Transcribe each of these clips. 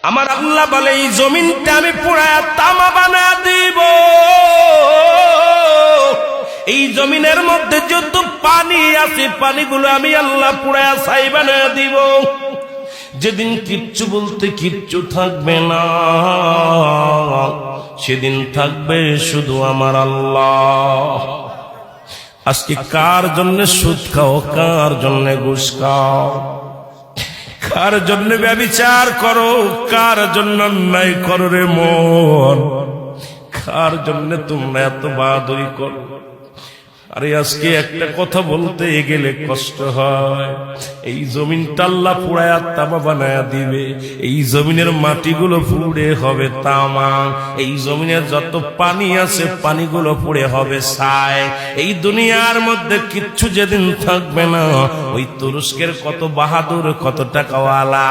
আমার আল্লাহ বলে এই জমিনটা আমি পুরায়া তামা বানা দিব। এই জমিনের মধ্যে যত পানি আছে পানিগুলো আমি আল্লাহ পুরায়া ছাই বানা দিব। যেদিন কিচ্ছু বলতে কিচ্ছু থাকবে না, সেদিন থাকবে শুধু আমার আল্লাহ। আজকে কার জন্য সুদ খাও, কার জন্য ঘুষ খাও, কার জন্য ব্যভিচার করো, কার জন্য অন্যায় করো রে মন, কার জন্য তোমরা এত বাহাদুরি করো? আরে আজকে একটা কথা বলতে গেলে কষ্ট হয়। এই জমিনটা আল্লাহ পুরায়া তামা বানায়া দিবে। এই জমিনের মাটিগুলো পুড়ে হবে তামা। এই জমিনের যত পানি আছে পানিগুলো পুড়ে হবে ছাই। এই দুনিয়ার মধ্যে কিচ্ছু যেদিন থাকবে না, ওই তুরস্কের কত বাহাদুর, কত টাকাওয়ালা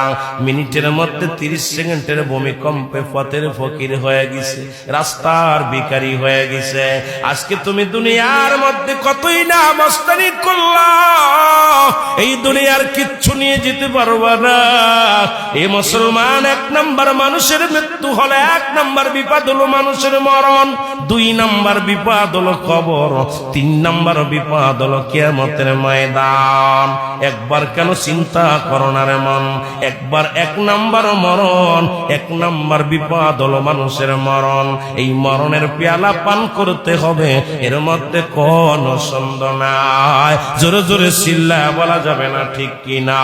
মিনিটের মধ্যে 30 সেকেন্ডের ভূমিকম্পে পথের ফকির হয়ে গেছে, রাস্তার ভিখারি হয়ে গেছে। আজকে তুমি দুনিয়ার মধ্যে কতই না মস্তানি করলা, এই দুনিয়ার কিচ্ছু নিয়ে যেতে পারবা না। এই মুসলমান, 1 নাম্বার মানুষের মৃত্যু হলে 1 নাম্বার বিপদ হলো মানুষের মরণ, 2 নাম্বার বিপদ হলো কবর, 3 নাম্বার বিপদ হলো কিয়ামতের ময়দান। একবার কেন চিন্তা করো না রে মন, একবার 1 নাম্বার মরণ, 1 নাম্বার বিপদ হলো মানুষের মরণ। এই মরণের পেয়ালা পান করতে হবে, এর মধ্যে কোন সন্দেহ নাই। জোরে জোরে চিল্লায়া বলা যাবে না, ঠিক কিনা?